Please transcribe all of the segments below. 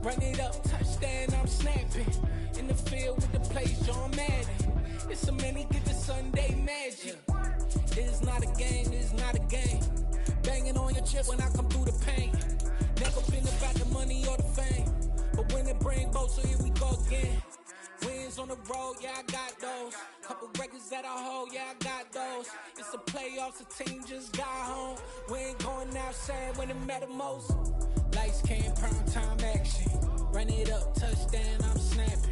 Run it up, touchdown, I'm snapping. In the field with the plays, John Madden. It's so many, get the Sunday magic. It is not a game, it is not a game. Banging on your chest when I come through the pain. Never been about the money or the fame. But when it bring both, so here we go again. Wins on the road, yeah, I got those. Couple records that I hold, yeah, I got those. It's the playoffs, the team just got home. We ain't going outside when it matter most. Lights came, prime time action. Run it up, touchdown, I'm snapping.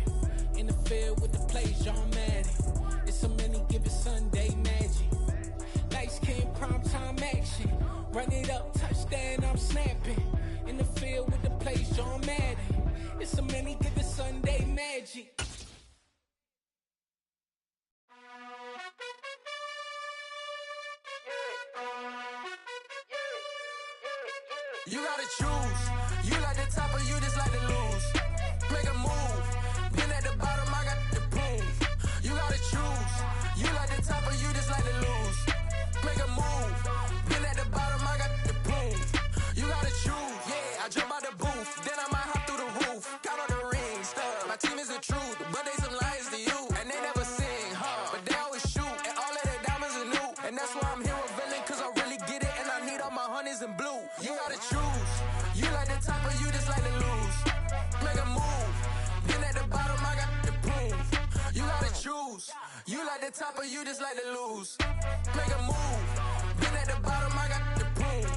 In the field with the plays, John Madden. It's so many, give it Sunday magic. Lights came, prime time action. Run it up, touchdown, I'm snapping. In the field with the plays, John Madden. It's so many, give it Sunday magic. You gotta choose. You like the top or you just like to lose. Make a move. Been at the bottom, I got the prove. You gotta choose. You like the top or you just like to lose. Make a move. Been at the bottom, I got the prove. You gotta choose. Yeah, I jump out the booth. Then I might hop through the roof. Count on the rings. My team is the truth, but they some liars to you. And they never sing, but they always shoot. And all of their diamonds are new. And that's why I'm here with villain, cause I really get it. And I need all my honeys in blue. You gotta choose. You like the top or you just like to lose. Make a move. Been at the bottom, I got the proof. You gotta choose. You like the top or you just like to lose. Make a move. Been at the bottom, I got the proof.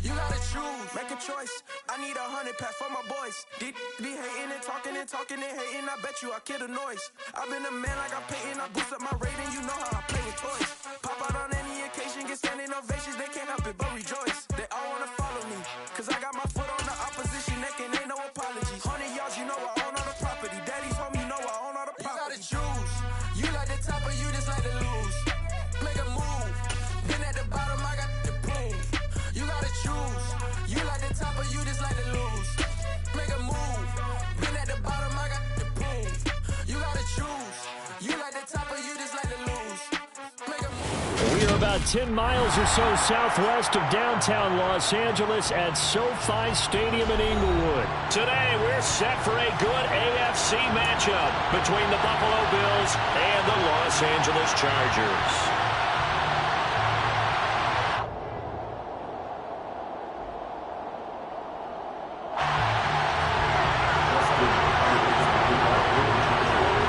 You gotta choose. Make a choice. I need 100 pack for my boys. Be hating and talking and hating. I bet you I kill the noise. I've been a man like I'm Peyton. I boost up my rating. You know how I play with toys. Pop out on any occasion, get standing ovations. They can't help it but rejoice. They all wanna follow me, cause I got my foot on the opposition neck and ain't no apologies. 100 yards, you know I own all the property. Daddy's home, you know I own all the property. You gotta choose. You like the top or you just like to lose. Make a move. Been at the bottom, I got the proof. You gotta choose. You like the top or you just like to lose. Make a move. Been at the bottom, I got the proof. You gotta choose. You like the top or you just like to lose. Make a move. We are about 10 miles or so southwest of downtown Los Angeles at SoFi Stadium in Inglewood. Today, we're set for a good AFC matchup between the Buffalo Bills and the Los Angeles Chargers.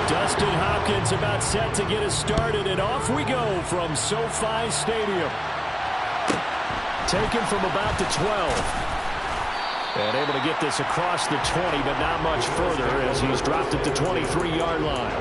Dustin Hopkins about set to get us started, and off we go from SoFi Stadium. Taken from about the 12. And able to get this across the 20, but not much further as he's dropped at the 23-yard line.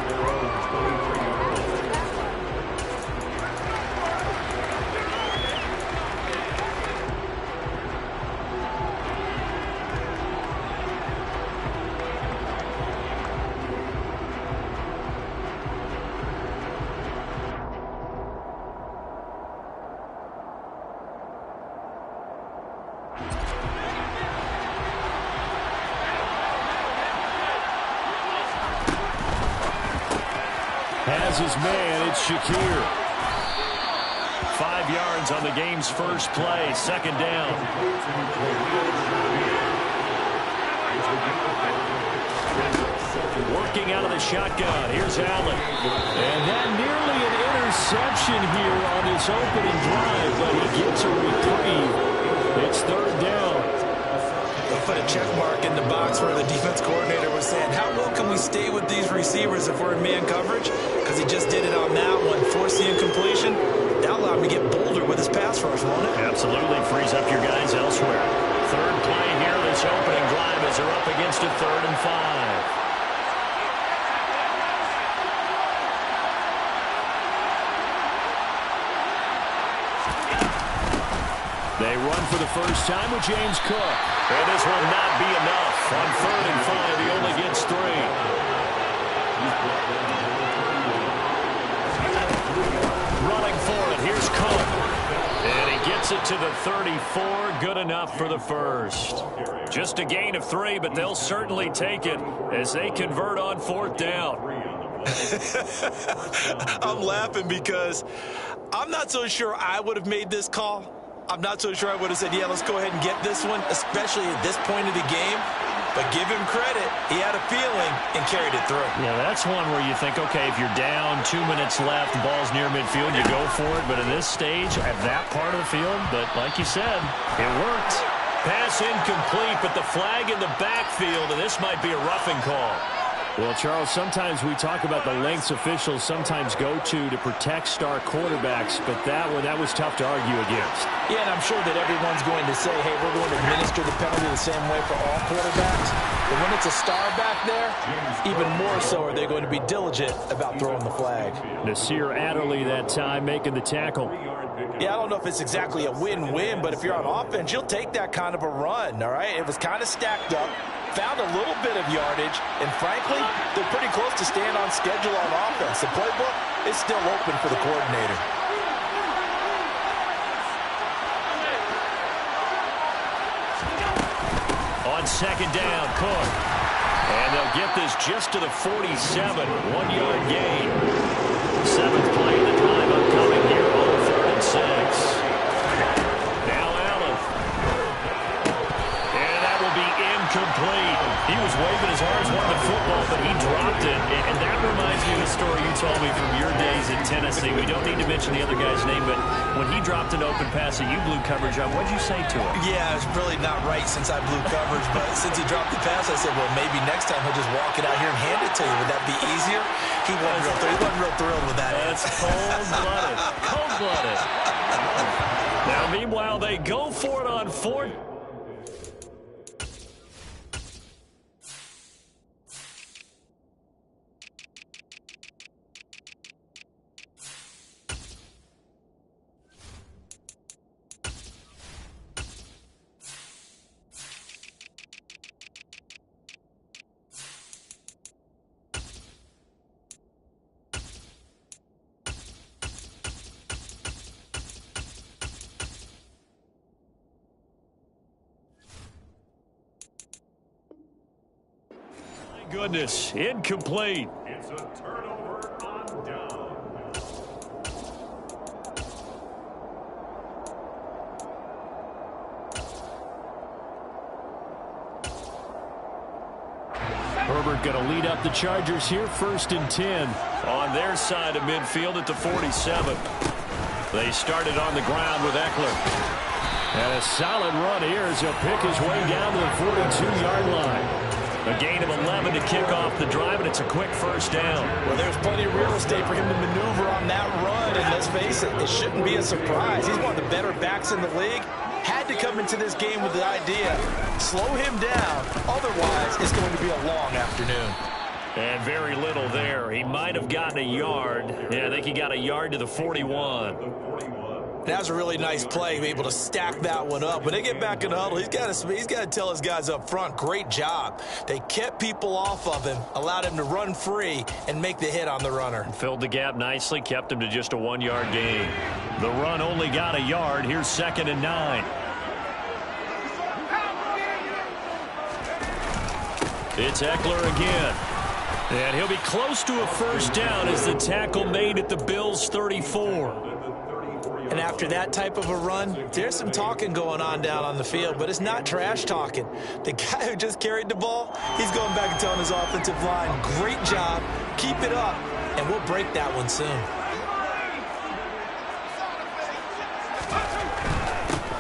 Has his man, it's Shakir. 5 yards on the game's first play, second down. Working out of the shotgun, here's Allen. And that nearly an interception here on this opening drive, but he gets a reprieve. It's third down. They'll put a check mark in the box where the defense coordinator was saying, how well can we stay with these receivers if we're in man coverage? Because he just did it on that one, forced the incompletion. That'll allow him to get bolder with his pass rush, won't it? Absolutely, frees up your guys elsewhere. Third play here, this opening drive as they're up against a 3rd and 5. They run for the first time with James Cook. And this will not be enough. On 3rd and 5, he only gets 3. Running for it, here's Cook. And he gets it to the 34. Good enough for the first. Just a gain of 3, but they'll certainly take it as they convert on 4th down. I'm laughing because I'm not so sure I would have made this call. I'm not so sure I would have said, yeah, let's go ahead and get this one, especially at this point of the game. but give him credit. He had a feeling and carried it through. Yeah, that's one where you think, okay, if you're down, 2 minutes left, the ball's near midfield, you go for it. But in this stage, at that part of the field, but like you said, it worked. Pass incomplete, but the flag in the backfield, and this might be a roughing call. Well, Charles, sometimes we talk about the lengths officials sometimes go to protect star quarterbacks, but that one, that was tough to argue against. Yeah, and I'm sure that everyone's going to say, hey, we're going to administer the penalty the same way for all quarterbacks. But when it's a star back there, even more so are they going to be diligent about throwing the flag. Nasir Adderley that time making the tackle. Yeah, I don't know if it's exactly a win-win, but if you're on offense, you'll take that kind of a run, all right? It was kind of stacked up, found a little bit of yardage, and frankly, they're pretty close to staying on schedule on offense. The playbook is still open for the coordinator. On second down, Cook. And they'll get this just to the 47, 1-yard gain. 7th play of the drive upcoming here on 3rd and 6. Now Allen. And that will be incomplete. He was waving his arms, wanting the football, but he dropped it. And that reminds me of the story you told me from your days in Tennessee. We don't need to mention the other guy's name, but when he dropped an open pass that you blew coverage on, what'd you say to him? Yeah, it's really not right since I blew coverage, but since he dropped the pass, I said, well, maybe next time he'll just walk it out here and hand it to you. Would that be easier? He wasn't real thrilled with that. That's cold-blooded. Cold-blooded. Now, meanwhile, they go for it on 4th. Goodness, incomplete. It's a turnover on down. Herbert going to lead up the Chargers here, 1st and 10 on their side of midfield at the 47. They started on the ground with Eckler. And a solid run here as he'll pick his way down to the 42-yard line. A gain of 11 to kick off the drive, and it's a quick 1st down. Well, there's plenty of real estate for him to maneuver on that run, and let's face it, it shouldn't be a surprise. He's one of the better backs in the league. Had to come into this game with the idea, slow him down, otherwise it's going to be a long afternoon. And very little there. He might have gotten a yard. Yeah, I think he got a yard to the 41. That was a really nice play, able to stack that one up. When they get back in the huddle, he's got to tell his guys up front, great job. They kept people off of him, allowed him to run free and make the hit on the runner. Filled the gap nicely, kept him to just a 1-yard gain. The run only got a yard. Here's 2nd and 9. It's Eckler again. And he'll be close to a 1st down as the tackle made at the Bills' 34. And after that type of a run, there's some talking going on down on the field, but it's not trash talking. The guy who just carried the ball, he's going back and telling his offensive line, great job, keep it up, and we'll break that one soon.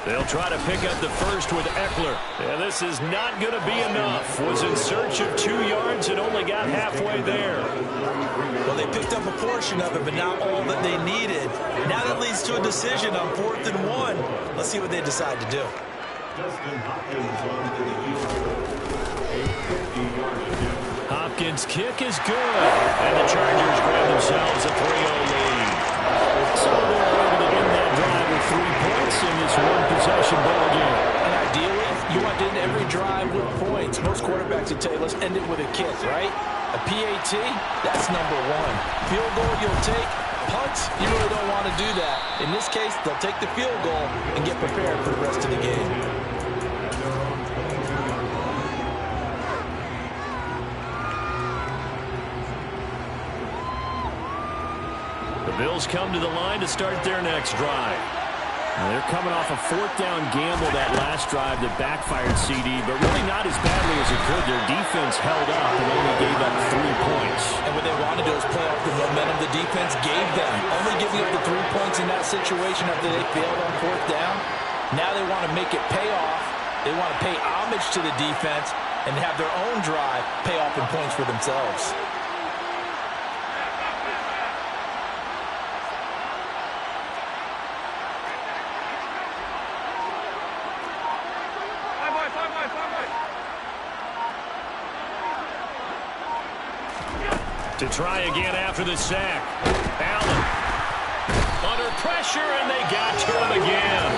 They'll try to pick up the first with Eckler. And this is not going to be enough. Was in search of 2 yards and only got halfway there. Well, they picked up a portion of it, but not all that they needed. Now that leads to a decision on 4th and 1. Let's see what they decide to do. Hopkins' kick is good. And the Chargers grab themselves a 3-0 lead. So they're able to end that drive with 3 points in this one-possession ball game. And ideally, you want to end every drive with points. Most quarterbacks would tell you, let's end it with a kick, right? A PAT, that's number 1. Field goal you'll take. Punts, you really don't want to do that. In this case, they'll take the field goal and get prepared for the rest of the game. The Bills come to the line to start their next drive. Well, they're coming off a fourth down gamble that last drive that backfired CD, but really not as badly as it could. Their defense held up and only gave up 3 points. And what they wanted to do is play off the momentum the defense gave them. Only giving up the 3 points in that situation after they failed on fourth down. Now they want to make it pay off. They want to pay homage to the defense and have their own drive pay off in points for themselves. To try again after the sack. Allen under pressure, and they got to him again.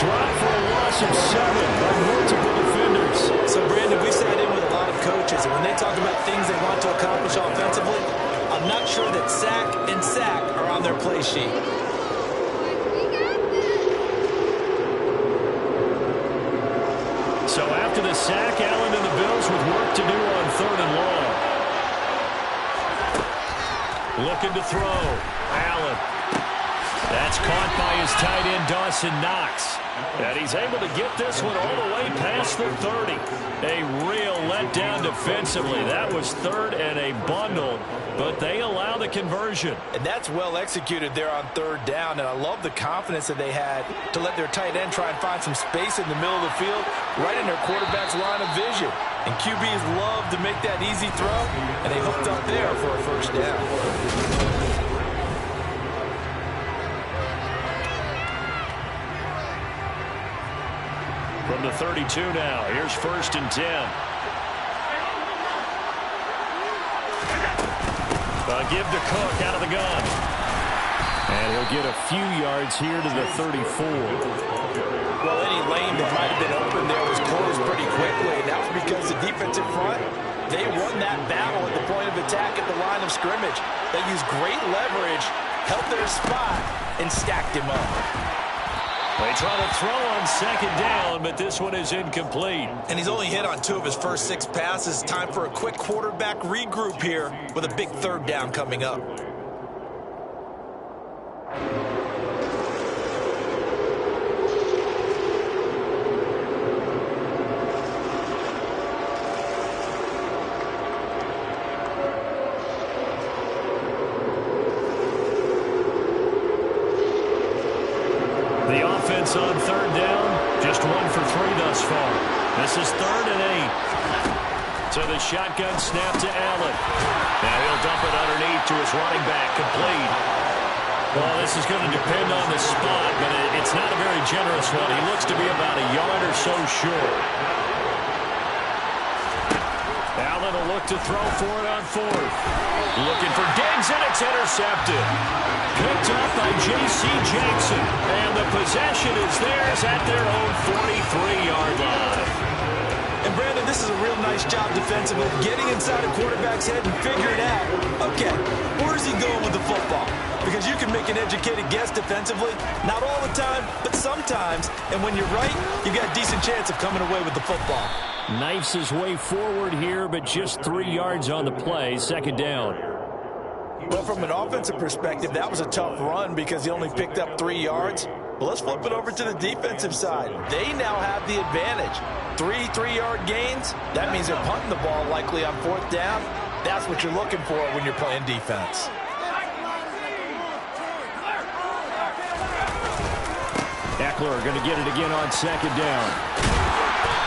Drop for a loss of 7 by multiple defenders. So, Brandon, we sat in with a lot of coaches, and when they talk about things they want to accomplish offensively, I'm not sure that sack and sack are on their play sheet. So after the sack, Allen and the Bills with work to do on 3rd and long. Looking to throw. Allen. That's caught by his tight end, Dawson Knox. And he's able to get this one all the way past the 30. A real letdown defensively. That was 3rd and a bundle, but they allow the conversion. And that's well executed there on 3rd down, and I love the confidence that they had to let their tight end try and find some space in the middle of the field, right in their quarterback's line of vision. And QBs love to make that easy throw, and they hooked up there for a first down. From the 32 now, here's 1st and 10. Give to Cook out of the gun. And he'll get a few yards here to the 34. Well, any lane that might have been open there was closed pretty quickly, and that was because the defensive front, they won that battle at the point of attack at the line of scrimmage. They used great leverage, held their spot, and stacked him up. They try to throw on 2nd down, but this one is incomplete. And he's only hit on 2 of his first 6 passes. Time for a quick quarterback regroup here with a big 3rd down coming up. The offense on 3rd down, just 1 for 3 thus far. This is 3rd and 8. So the shotgun snap to Allen. Now he'll dump it underneath to his running back, complete. Well, this is going to depend on the spot, but it's not a very generous one. He looks to be about a yard or so short. Allen will look to throw for it on 4th. Looking for Diggs, and it's intercepted. Picked up by J.C. Jackson. And the possession is theirs at their own 43-yard line. And, Brandon, this is a real nice job defensively, getting inside a quarterback's head and figuring out, okay, where's he going with the football? Because you can make an educated guess defensively, not all the time, but sometimes. And when you're right, you got a decent chance of coming away with the football. Knifes his way forward here, but just 3 yards on the play, 2nd down. Well, from an offensive perspective, that was a tough run because he only picked up 3 yards. Well, let's flip it over to the defensive side. They now have the advantage. 3 3-yard gains, that means they're punting the ball likely on 4th down. That's what you're looking for when you're playing defense. Eckler going to get it again on 2nd down.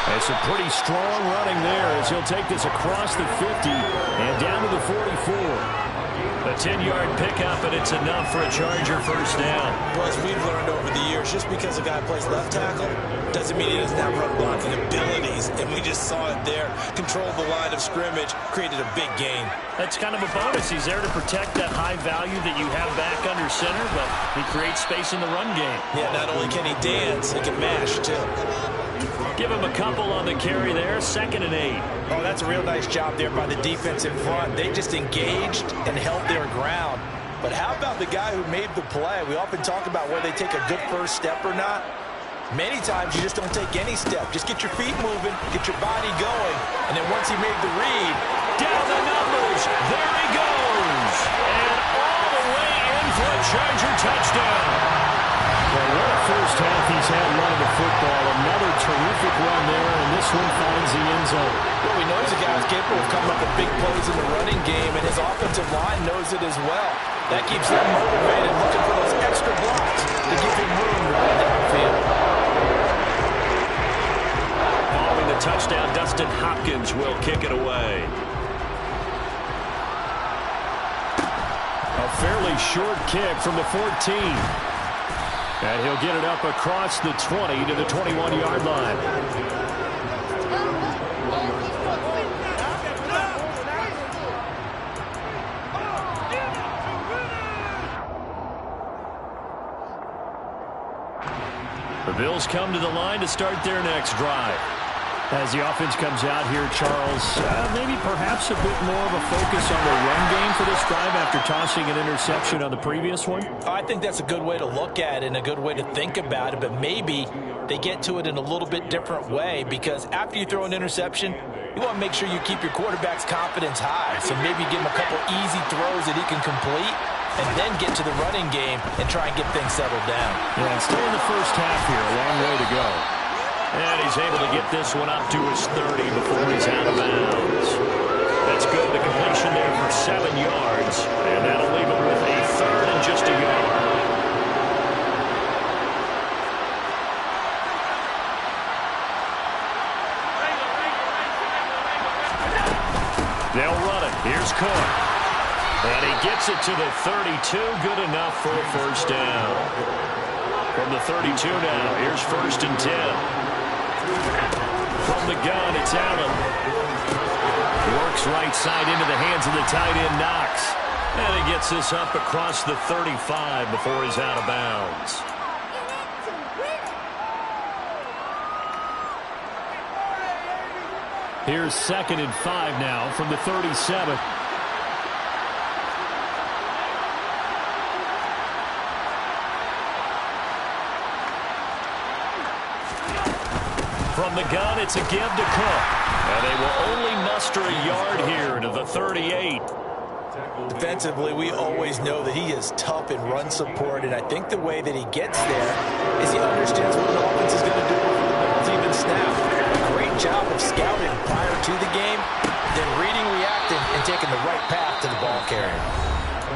And some pretty strong running there as he'll take this across the 50 and down to the 44. A 10-yard pickup, and it's enough for a Charger first down. Well, as we've learned over the years, just because a guy plays left tackle doesn't mean he doesn't have run blocking abilities. And we just saw it there. Controlled the line of scrimmage, created a big gain. That's kind of a bonus. He's there to protect that high value that you have back under center, but he creates space in the run game. Yeah, not only can he dance, he can mash, too. Give him a couple on the carry there, 2nd and 8. Oh, that's a real nice job there by the defensive front. They just engaged and held their ground. But how about the guy who made the play? We often talk about whether they take a good first step or not. Many times you just don't take any step. Just get your feet moving, get your body going, and then once he made the read, down the numbers, there he goes. And all the way in for a Charger touchdown. Well, what a first half he's had running the football. Another terrific run there, and this one finds the end zone. Well, we know he's a guy who's capable of coming up with big plays in the running game, and his offensive line knows it as well. That keeps them motivated, looking for those extra blocks to give him room to run downfield. Following the touchdown, Dustin Hopkins will kick it away. A fairly short kick from the 14. And he'll get it up across the 20 to the 21-yard line. The Bills come to the line to start their next drive. As the offense comes out here, Charles, maybe perhaps a bit more of a focus on the run game for this drive after tossing an interception on the previous one? I think that's a good way to look at it and a good way to think about it, but maybe they get to it in a little bit different way, because after you throw an interception, you want to make sure you keep your quarterback's confidence high. So maybe give him a couple easy throws that he can complete and then get to the running game and try and get things settled down. Yeah, still in the first half here, a long way to go. And he's able to get this one up to his 30 before he's out of bounds. That's good. The completion there for 7 yards. And that'll leave him with a third and just a yard. They'll run it. Here's Cook. And he gets it to the 32. Good enough for a first down. From the 32 now, here's 1st and 10. From the gun, it's Allen. Works right side into the hands of the tight end, Knox. And he gets this up across the 35 before he's out of bounds. Here's 2nd and 5 now from the 37. From the gun, it's a give to Cook. And they will only muster a yard here to the 38. Defensively, we always know that he is tough in run support, and I think the way that he gets there is he understands what an offense is going to do before the ball's even snapped. A great job of scouting prior to the game, then reading, reacting, and taking the right path to the ball carrier.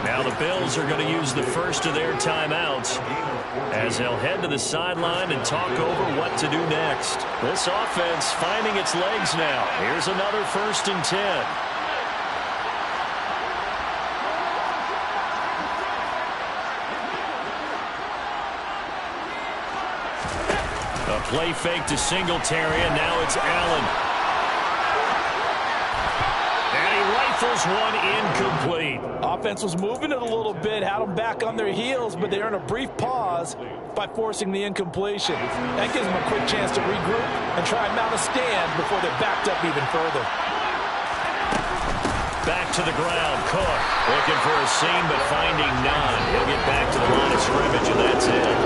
Now the Bills are going to use the first of their timeouts as they'll head to the sideline and talk over what to do next. This offense finding its legs now. Here's another 1st and 10. A play fake to Singletary, and now it's Allen. And he rifles one incomplete. Offense was moving it a little bit, had them back on their heels, but they earn a brief pause by forcing the incompletion. That gives them a quick chance to regroup and try and mount a stand before they're backed up even further. Back to the ground, Cook looking for a seam but finding none. He'll get back to the line of scrimmage, and that's it.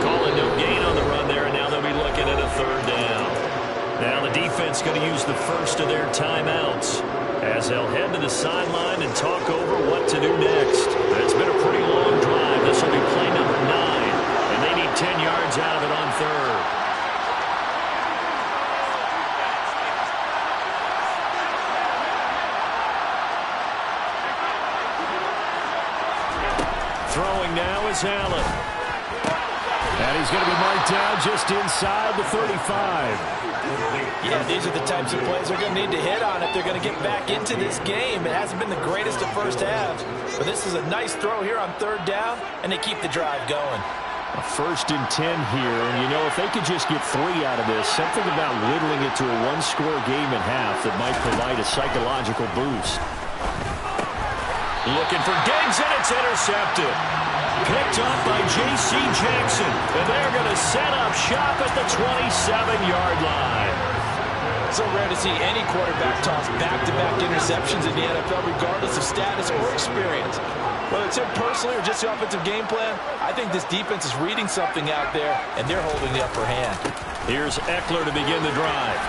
Calling no gain on the run there, and now they'll be looking at a 3rd down. Now the defense going to use the first of their timeouts as they'll head to the sideline and talk over what to do next. It's been a pretty long drive. This will be play number 9, and they need 10 yards out of it on 3rd. Throwing now is Allen. And he's going to be marked down just inside the 35. Yeah, these are the types of plays they're going to need to hit on if they're going to get back into this game. It hasn't been the greatest of first halves, but this is a nice throw here on 3rd down, and they keep the drive going. A 1st and 10 here, and you know, if they could just get 3 out of this, something about whittling it to a 1-score game at half that might provide a psychological boost. Looking for Diggs, and it's intercepted. Picked up by J.C. Jackson, and they're going to set up shop at the 27-yard line. So rare to see any quarterback toss back-to-back interceptions in the NFL, regardless of status or experience. Whether it's him personally or just the offensive game plan, I think this defense is reading something out there, and they're holding the upper hand. Here's Eckler to begin the drive.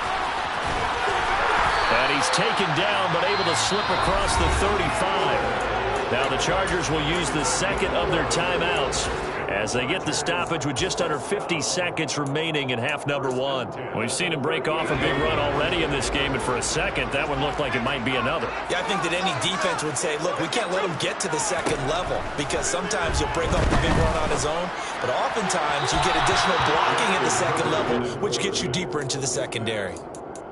And he's taken down, but able to slip across the 35. Now the Chargers will use the 2nd of their timeouts as they get the stoppage with just under 50 seconds remaining in half number one. We've seen him break off a big run already in this game, and for a second, that one looked like it might be another. Yeah, I think that any defense would say, look, we can't let him get to the second level, because sometimes you'll break off the big run on his own, but oftentimes you get additional blocking at the second level, which gets you deeper into the secondary.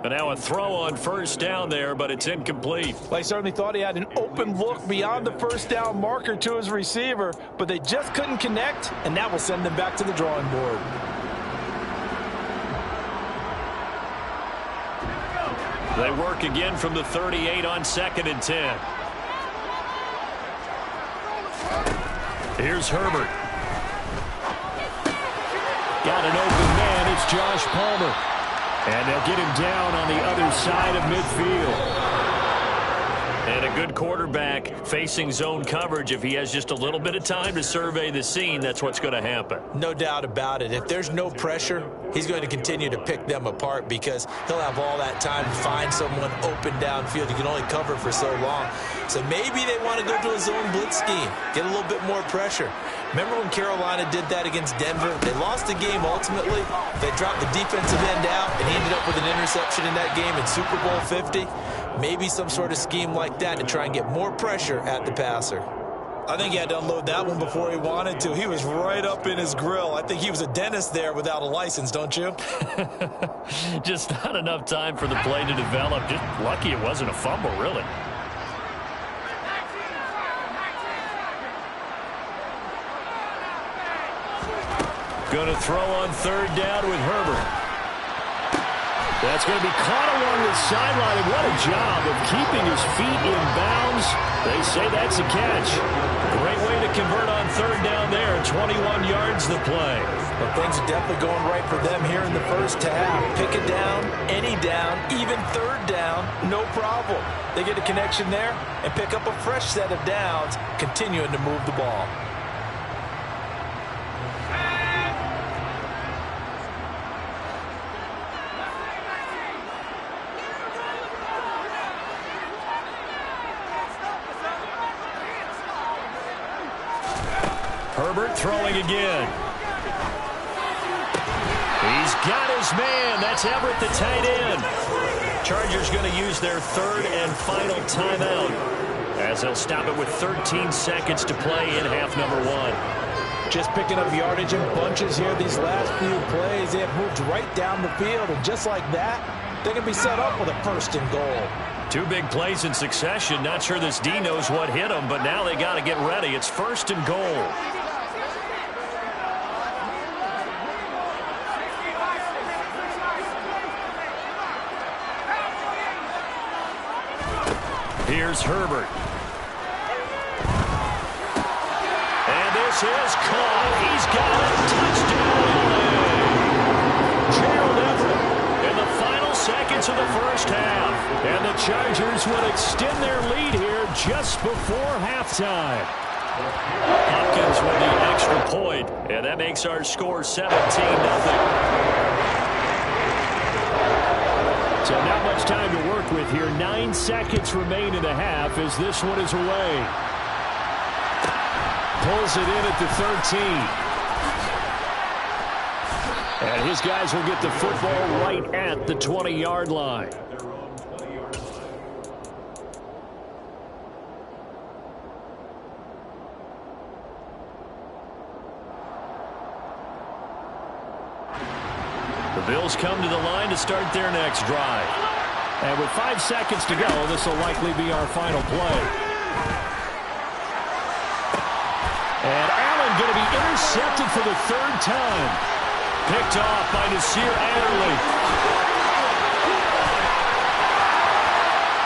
And now a throw on first down there, but it's incomplete. Well, he certainly thought he had an open look beyond the first down marker to his receiver, but they just couldn't connect, and that will send them back to the drawing board. They work again from the 38 on 2nd and 10. Here's Herbert. Got an open man. It's Josh Palmer. And they'll get him down on the other side of midfield. And a good quarterback facing zone coverage. If he has just a little bit of time to survey the scene, that's what's going to happen. No doubt about it. If there's no pressure, he's going to continue to pick them apart because he'll have all that time to find someone open downfield. He can only cover for so long. So maybe they want to go to a zone blitz scheme, get a little bit more pressure. Remember when Carolina did that against Denver? They lost the game ultimately. They dropped the defensive end out, and he ended up with an interception in that game in Super Bowl 50. Maybe some sort of scheme like that to try and get more pressure at the passer. I think he had to unload that one before he wanted to. He was right up in his grill. I think he was a dentist there without a license, don't you? Just not enough time for the play to develop. Just lucky it wasn't a fumble, really. Going to throw on 3rd down with Herbert. That's going to be caught along the sideline, and what a job of keeping his feet in bounds. They say that's a catch. Great way to convert on 3rd down there. 21 yards the play. Well, things are definitely going right for them here in the first half. Pick a down, any down, even 3rd down, no problem. They get a connection there and pick up a fresh set of downs, continuing to move the ball. Herbert throwing again. He's got his man. That's Everett, the tight end. Chargers going to use their 3rd and final timeout as they'll stop it with 13 seconds to play in half number one. Just picking up yardage in bunches here these last few plays. They have moved right down the field, and just like that, they can be set up with a 1st and goal. 2 big plays in succession. Not sure this D knows what hit him, but now they got to get ready. It's 1st and goal. Here's Herbert. And this is caught. He's got a touchdown. Gerald Everett in the final seconds of the first half. And the Chargers will extend their lead here just before halftime. Hopkins with the extra point, and that makes our score 17-0. So not much time to work with here. 9 seconds remain in the half as this one is away. Pulls it in at the 13. And his guys will get the football right at the 20-yard line. The Bills come to the line to start their next drive. And with 5 seconds to go, this will likely be our final play. And Allen going to be intercepted for the 3rd time. Picked off by Nasir Adderley.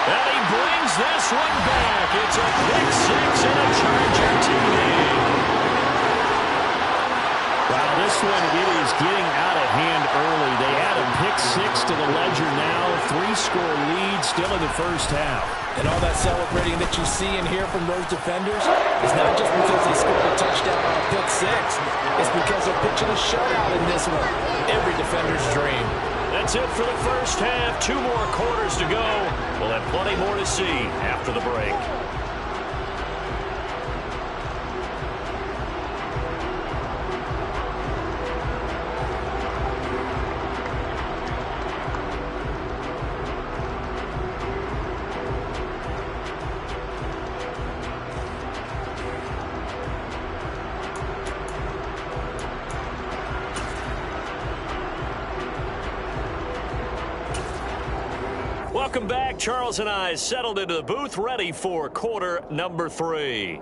And he brings this one back. It's a pick 6 and a Charger TD. Wow, this one, it is getting out of hand early. They add a pick 6 to the ledger now. 3-score lead still in the first half. And all that celebrating that you see and hear from those defenders is not just because they scored a touchdown on a pick 6. It's because they're pitching a shutout in this one. Every defender's dream. That's it for the first half. 2 more quarters to go. We'll have plenty more to see after the break. Welcome back. Charles and I settled into the booth, ready for quarter number 3.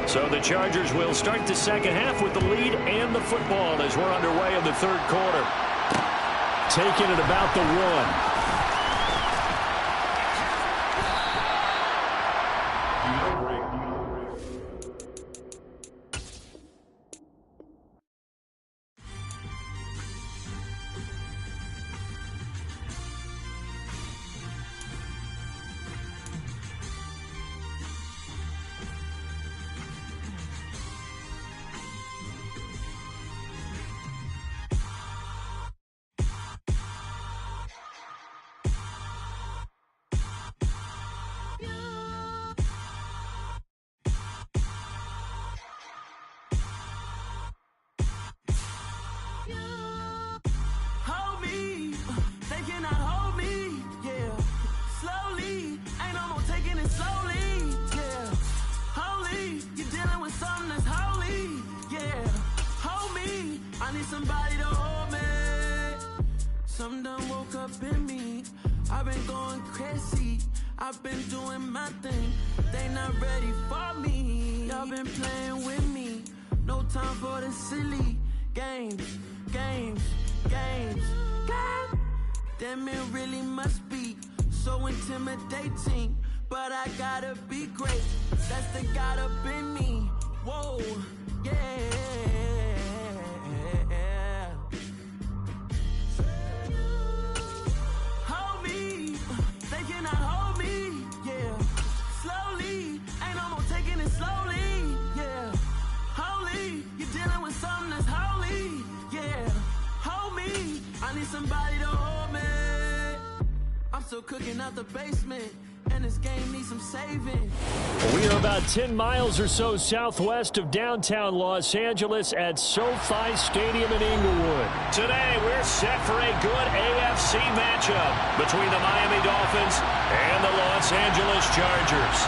So the Chargers will start the second half with the lead and the football as we're underway in the third quarter. Taking it about the 1. Somebody to hold me. Some done woke up in me. I've been going crazy. I've been doing my thing. They not ready for me. Y'all been playing with me. No time for the silly games. Damn, it really must be so intimidating. But I gotta be great. That's the God up in me. Whoa, yeah. Somebody to hold me. I'm still cooking out the basement, and this game needs some saving. We are about 10 miles or so southwest of downtown Los Angeles at SoFi Stadium in Inglewood. Today, we're set for a good AFC matchup between the Miami Dolphins and the Los Angeles Chargers.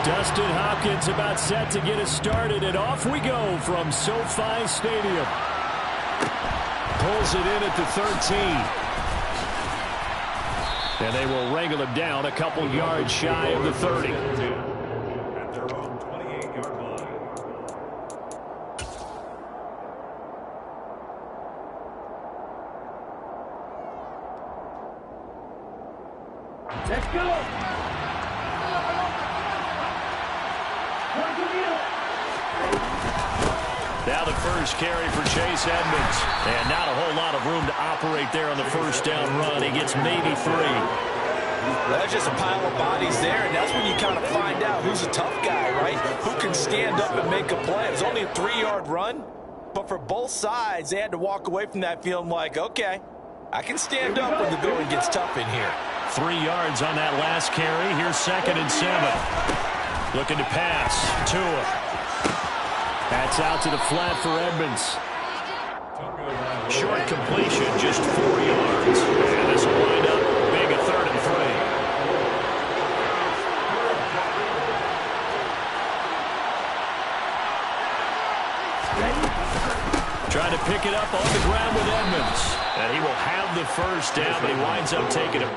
Dustin Hopkins about set to get us started, and off we go from SoFi Stadium. Pulls it in at the 13. And they will wrangle him down a couple yards shy of the 30. At their own 28-yard line. Let's go! Now the first carry for Chase Edmonds. And not a whole lot of room to operate there on the first down run. He gets maybe 3. That's just a pile of bodies there, and that's when you kind of find out who's a tough guy, right? Who can stand up and make a play. It was only a 3-yard run, but for both sides, they had to walk away from that feeling like, okay, I can stand up when the going gets tough in here. 3 yards on that last carry. Here's 2nd and 7. Looking to pass. Tua. That's out to the flat for Edmonds. Short completion, just 4 yards. And this will wind up being a 3rd and 3. Trying to pick it up on the ground with Edmonds. And he will have the first down, but he winds up taking it.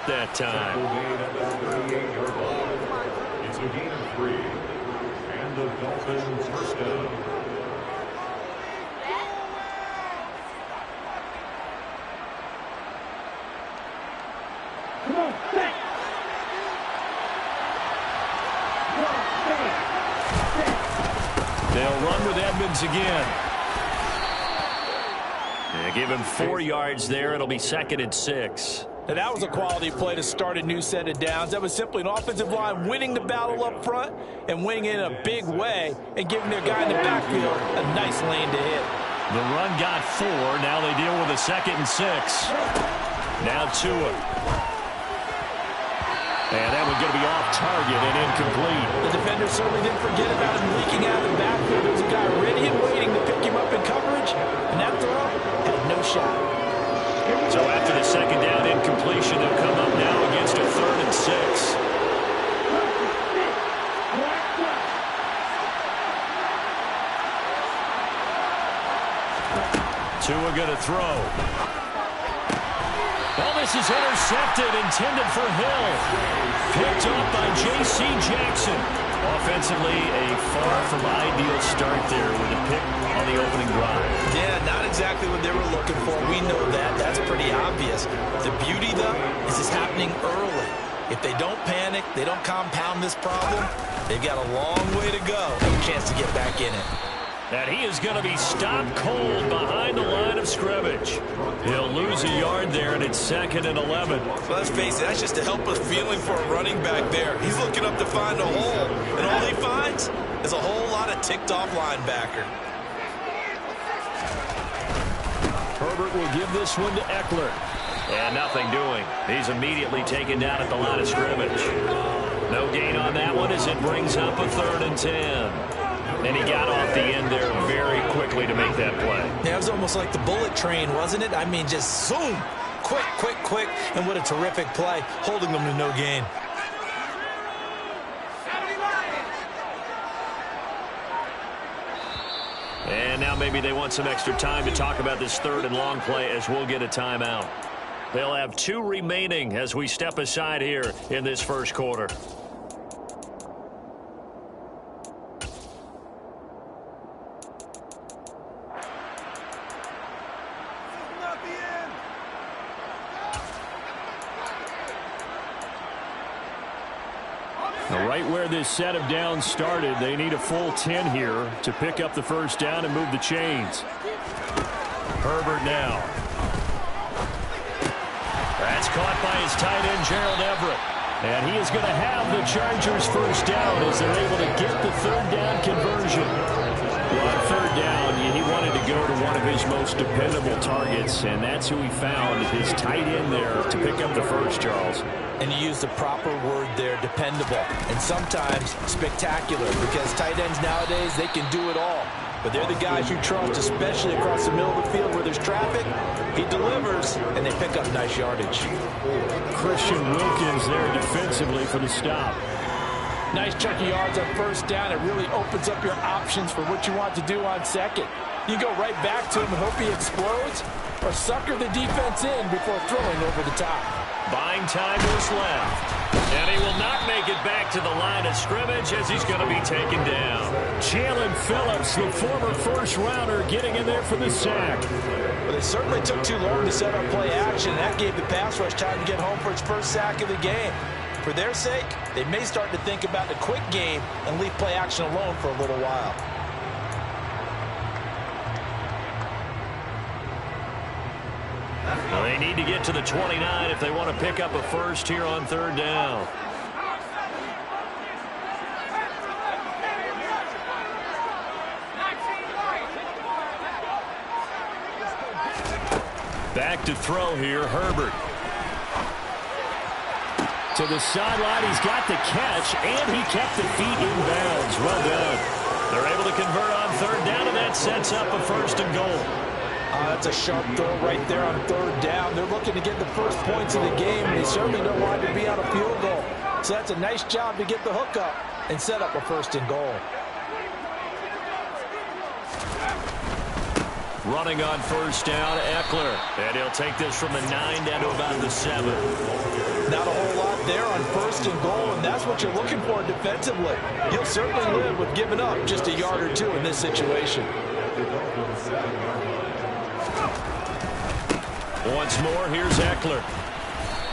up that time. It's a gain of 3. And the Dolphins first down. They'll run with Edmonds again. They give him 4 yards there. It'll be 2nd and 6. Now, that was a quality play to start a new set of downs. That was simply an offensive line winning the battle up front and winning it in a big way and giving their guy in the backfield a nice lane to hit. The run got 4. Now they deal with a 2nd and 6. Now Tua. And that one's going to be off target and incomplete. The defender certainly didn't forget about him leaking out of the backfield. There was a guy ready and waiting to pick him up in coverage, and that throw had no shot. So after the 2nd down incompletion, they'll come up now against a 3rd and 6. Tua going to throw. Well, this is intercepted, intended for Hill. Picked up by J.C. Jackson. Offensively, a far from ideal start there with a pick on the opening drive. Yeah, not exactly what they were looking for. We know that. That's pretty obvious. The beauty, though, is it's happening early. If they don't panic, they don't compound this problem, they've got a long way to go and a chance to get back in it. And he is going to be stopped cold behind the line of scrimmage. He'll lose a yard there, and it's 2nd and 11. Well, let's face it, that's just a helpless feeling for a running back there. He's looking up to find a hole, and all he finds is a whole lot of ticked-off linebacker. Herbert will give this one to Eckler. And nothing doing. He's immediately taken down at the line of scrimmage. No gain on that one as it brings up a 3rd and 10. And he got off the end there very quickly to make that play. Yeah, it was almost like the bullet train, wasn't it? I mean, just zoom. Quick, quick, quick. And what a terrific play, holding them to no gain. And now maybe they want some extra time to talk about this 3rd and long play as we'll get a timeout. They'll have 2 remaining as we step aside here in this first quarter. Right where this set of downs started, they need a full 10 here to pick up the first down and move the chains. Herbert now. That's caught by his tight end, Gerald Everett. And he is going to have the Chargers first down as they're able to get the 3rd down conversion. Well, on 3rd down, he wanted to go to one of his most dependable targets, and that's who he found, his tight end there, to pick up the first, Charles. And you use the proper word there, dependable, and sometimes spectacular, because tight ends nowadays, they can do it all. But they're the guys you trust, especially across the middle of the field where there's traffic. He delivers, and they pick up nice yardage. Christian Wilkins there defensively for the stop. Nice chunky yards on first down. It really opens up your options for what you want to do on second. You go right back to him and hope he explodes, or sucker the defense in before throwing over the top. Buying time is left. And he will not make it back to the line of scrimmage as he's going to be taken down. Jalen Phillips, the former first-rounder, getting in there for the sack. Well, it certainly took too long to set up play action. That gave the pass rush time to get home for its first sack of the game. For their sake, they may start to think about the quick game and leave play action alone for a little while. Well, they need to get to the 29 if they want to pick up a first here on 3rd down. Back to throw here, Herbert. To the sideline, he's got the catch, and he kept the feet in bounds. Well done. They're able to convert on 3rd down, and that sets up a 1st and goal. That's a sharp throw right there on 3rd down. They're looking to get the first points of the game, and they certainly don't want to be on a field goal. So that's a nice job to get the hook up and set up a 1st and goal. Running on first down, Eckler. And he'll take this from the 9 down to about the 7. Not a whole lot there on first and goal, and that's what you're looking for defensively. You'll certainly live with giving up just a yard or two in this situation. Once more, here's Eckler.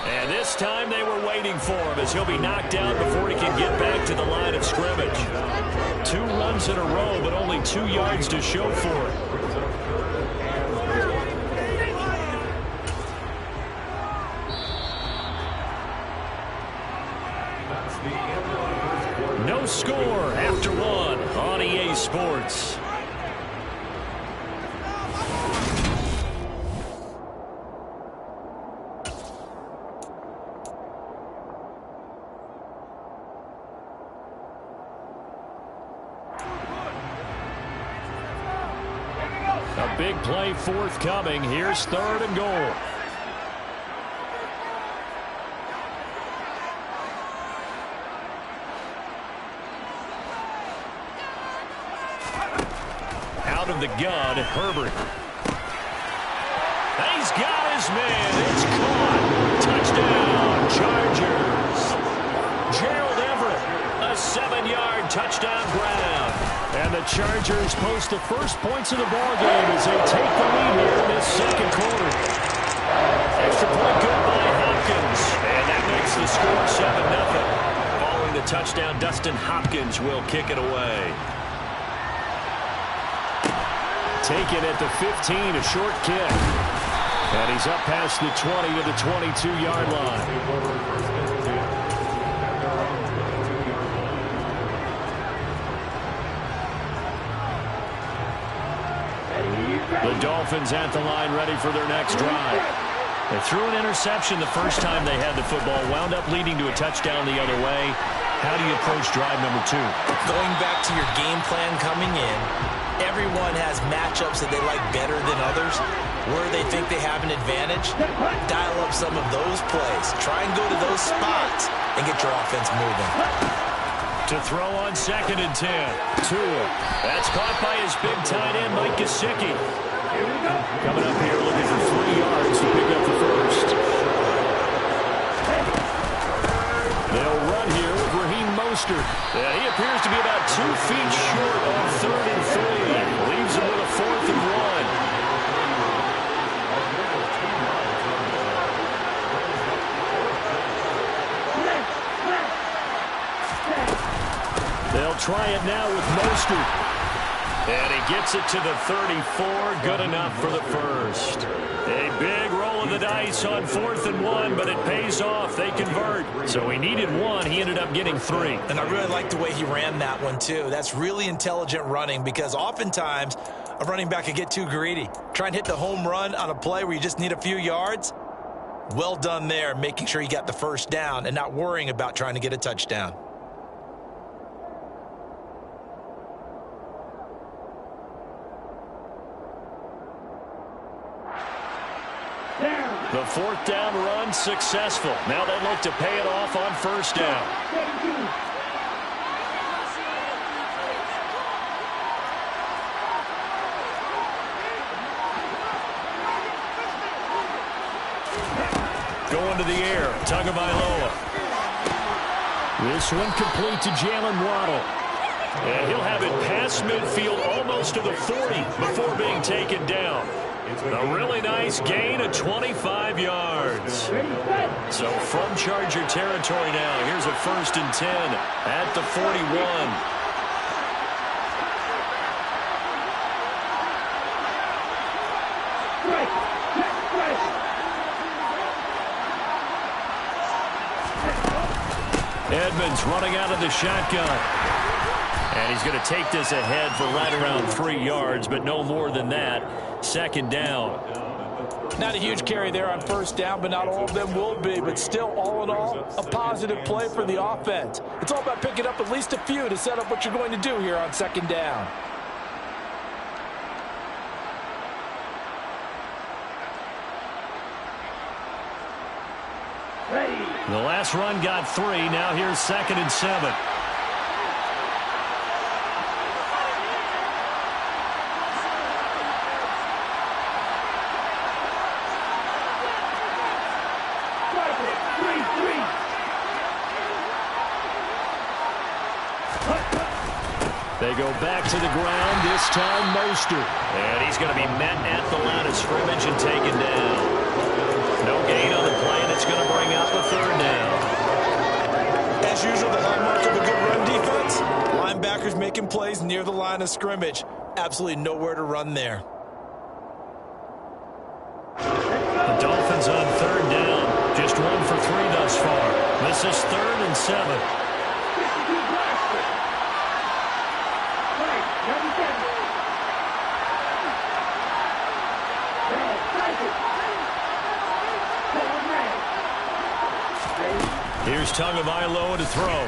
And this time they were waiting for him as he'll be knocked down before he can get back to the line of scrimmage. 2 runs in a row, but only 2 yards to show for it. No score after 1 on EA Sports. A big play forthcoming. Here's 3rd and goal. Out of the gun, Herbert. He's got his man. It's caught. Touchdown, Chargers. Gerald Everett, a 7-yard touchdown grab. And the Chargers post the first points of the ballgame as they take the lead here in this second quarter. Extra point good by Hopkins. And that makes the score 7-0. Following the touchdown, Dustin Hopkins will kick it away. Taken at the 15, a short kick. And he's up past the 20 to the 22-yard line. The Dolphins at the line ready for their next drive. They threw an interception the first time they had the football, wound up leading to a touchdown the other way. How do you approach drive number 2? Going back to your game plan coming in, everyone has matchups that they like better than others. Where they think they have an advantage, dial up some of those plays. Try and go to those spots and get your offense moving. To throw on 2nd and 10. Tua. That's caught by his big tight end, Mike Gesicki. Coming up here looking for 3 yards to pick up the first. They'll run here with Raheem Mostert. Yeah, he appears to be about 2 feet short on 3rd and 3. Leaves him with a 4th and 1. They'll try it now with Mostert. And he gets it to the 34. Good enough for the first. A big roll of the dice on 4th and 1, but it pays off. They convert. So he needed 1. He ended up getting 3. And I really like the way he ran that one, too. That's really intelligent running because oftentimes a running back can get too greedy. Try and hit the home run on a play where you just need a few yards. Well done there, making sure you got the first down and not worrying about trying to get a touchdown. The 4th down run successful. Now they look to pay it off on 1st down. Going to the air, Tagovailoa. This one complete to Jalen Waddle. And he'll have it past midfield almost to the 40 before being taken down. A really nice gain of 25 yards. So from Charger territory now, here's a 1st and 10 at the 41. Edmonds running out of the shotgun. And he's going to take this ahead for right around 3 yards, but no more than that. 2nd down. Not a huge carry there on 1st down, but not all of them will be. But still, all in all, a positive play for the offense. It's all about picking up at least a few to set up what you're going to do here on 2nd down. The last run got 3. Now here's 2nd and 7. They go back to the ground, this time Mostert. And he's going to be met at the line of scrimmage and taken down. No gain on the play, and it's going to bring up a third down. As usual, the hallmark of a good run defense, linebackers making plays near the line of scrimmage. Absolutely nowhere to run there. The Dolphins on third down. Just 1 for 3 thus far. This is 3rd and 7. Here's Tagovailoa to throw.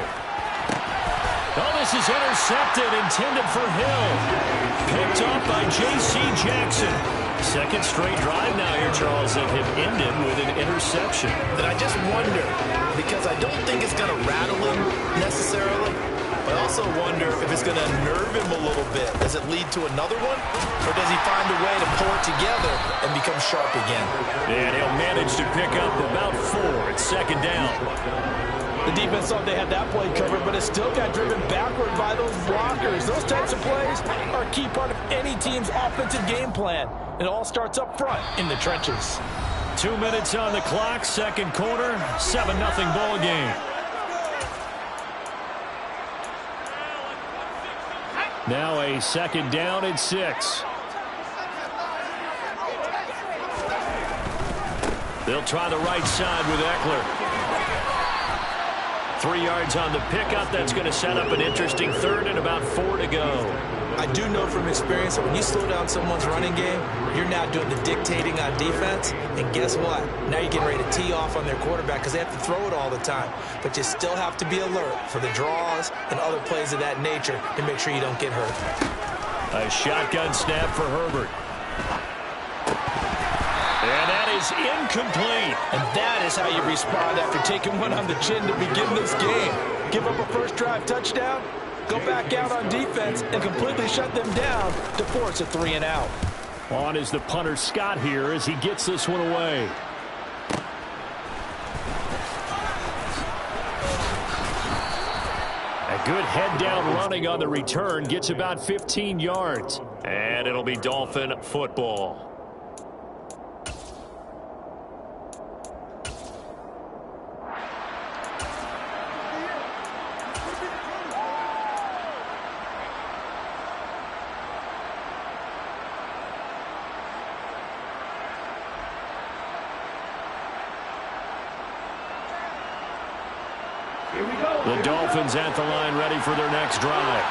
Oh, this is intercepted, intended for Hill. Picked off by J.C. Jackson. Second straight drive now here, Charles, that have ended with an interception. And I just wonder, because I don't think it's going to rattle him necessarily, but I also wonder if it's going to unnerve him a little bit. Does it lead to another one? Or does he find a way to pull it together and become sharp again? And he'll manage to pick up about 4. It's 2nd down. The defense thought they had that play covered, but it still got driven backward by those blockers. Those types of plays are a key part of any team's offensive game plan. It all starts up front in the trenches. 2 minutes on the clock, second quarter, 7-0 ball game. Now a 2nd down and 6. They'll try the right side with Eckler. 3 yards on the pickup. That's going to set up an interesting 3rd and about 4 to go. I do know from experience that when you slow down someone's running game, you're now doing the dictating on defense. And guess what? Now you're getting ready to tee off on their quarterback because they have to throw it all the time. But you still have to be alert for the draws and other plays of that nature to make sure you don't get hurt. A shotgun snap for Herbert. And that is incomplete. And that is how you respond after taking one on the chin to begin this game. Give up a first drive touchdown, go back out on defense, and completely shut them down to force a 3 and out. On is the punter Scott here as he gets this one away. A good head down running on the return, gets about 15 yards. And it'll be Dolphin football. The Dolphins at the line ready for their next drive.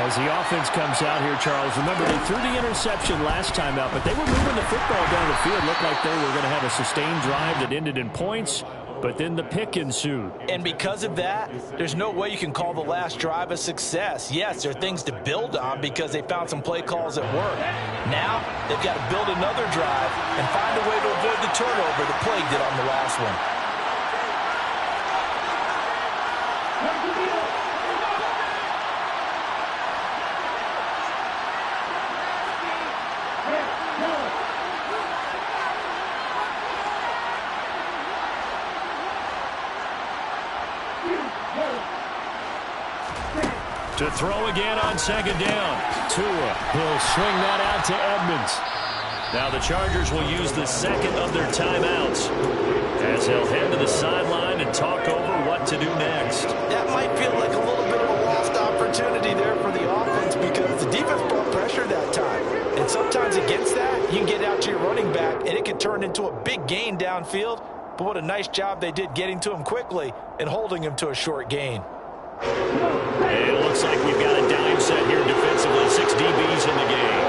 As the offense comes out here, Charles, remember they threw the interception last time out, but they were moving the football down the field. Looked like they were going to have a sustained drive that ended in points, but then the pick ensued. And because of that, there's no way you can call the last drive a success. Yes, there are things to build on because they found some play calls that work. Now, they've got to build another drive and find a way to avoid the turnover that plagued it on the last one. To throw again on 2nd down. Tua will swing that out to Edmonds. Now the Chargers will use the 2nd of their timeouts as they'll head to the sideline and talk over what to do next. That might feel like a little bit of a lost opportunity there for the offense because the defense brought pressure that time. And sometimes against that, you can get out to your running back and it can turn into a big gain downfield. But what a nice job they did getting to him quickly and holding him to a short gain. It looks like we've got a dime set here defensively. 6 DBs in the game.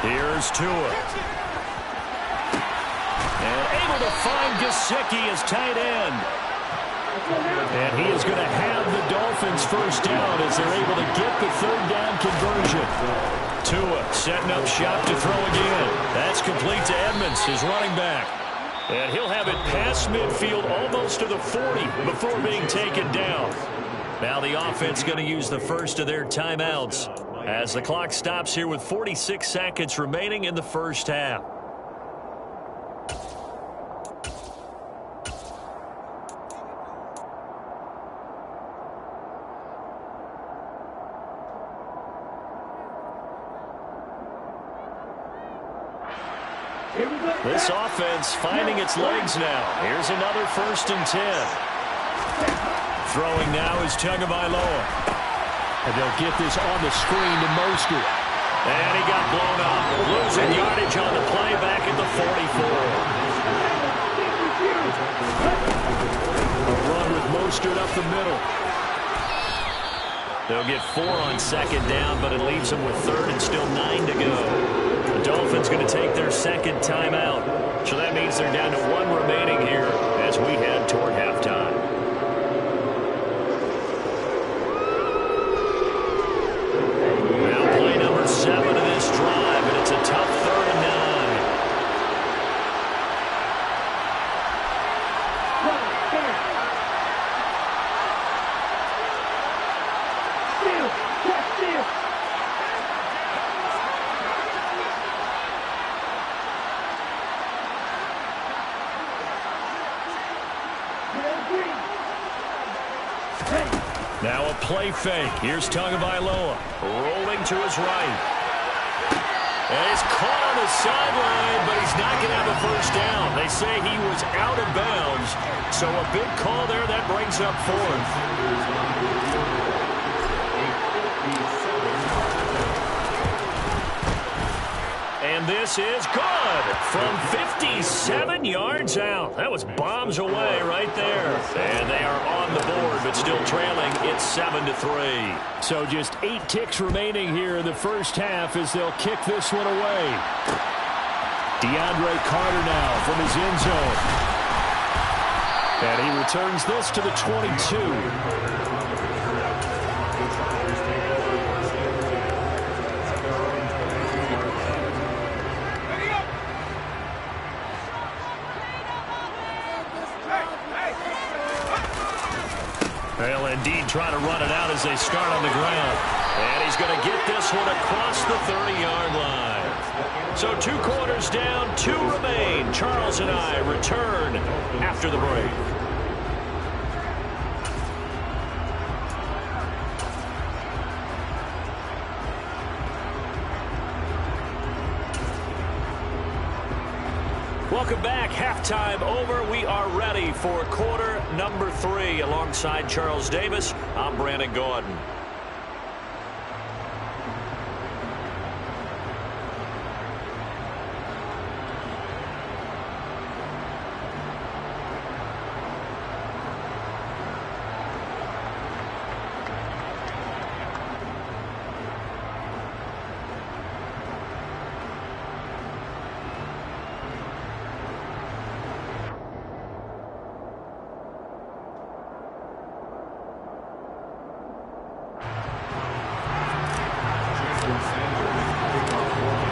Here's Tua. And able to find Gesicki as tight end. And he is going to have the Dolphins first down as they're able to get the 3rd down conversion. Tua setting up shop to throw again. That's complete to Edmonds, his running back. And he'll have it past midfield almost to the 40 before being taken down. Now the offense going to use the first of their timeouts as the clock stops here with 46 seconds remaining in the first half. This offense finding its legs now. Here's another 1st and 10. Throwing now is Tagovailoa. And they'll get this on the screen to Mostert. And he got blown up. Losing yardage on the play back at the 44. A run with Mostert up the middle. They'll get 4 on 2nd down, but it leaves them with 3rd and still 9 to go. The Dolphins going to take their 2nd timeout. So that means they're down to 1 remaining here as we head toward halftime. Now play number 7 of this drive, and it's a tough 3rd and 9. Now a play fake. Here's Tagovailoa rolling to his right. And he's caught on the sideline, but he's not going to have a 1st down. They say he was out of bounds. So a big call there. That brings up 4th. And this is good from 57 yards out. That was bombs away right there. And they are on the board, but still trailing. It's 7-3. So just 8 ticks remaining here in the 1st half as they'll kick this one away. DeAndre Carter now from his end zone. And he returns this to the 22. They'll indeed try to run it out as they start on the ground. And he's going to get this one across the 30-yard line. So 2 quarters down, 2 remain. Charles and I return after the break. Welcome back. Halftime over. We are ready for quarter number 3. Alongside Charles Davis, I'm Brandon Gaudin.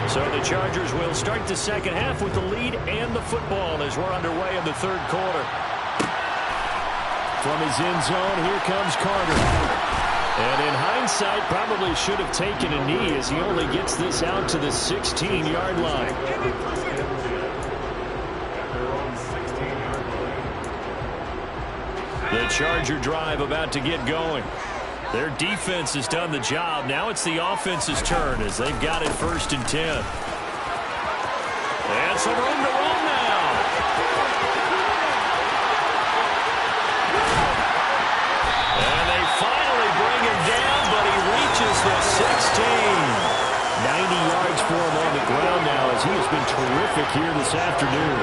So the Chargers will start the 2nd half with the lead and the football as we're underway in the 3rd quarter. From his end zone, here comes Carter. And in hindsight, probably should have taken a knee as he only gets this out to the 16-yard line. The Charger drive about to get going. Their defense has done the job. Now it's the offense's turn as they've got it 1st and 10. And some room to run now. And they finally bring him down, but he reaches the 16. 90 yards for him on the ground now as he has been terrific here this afternoon.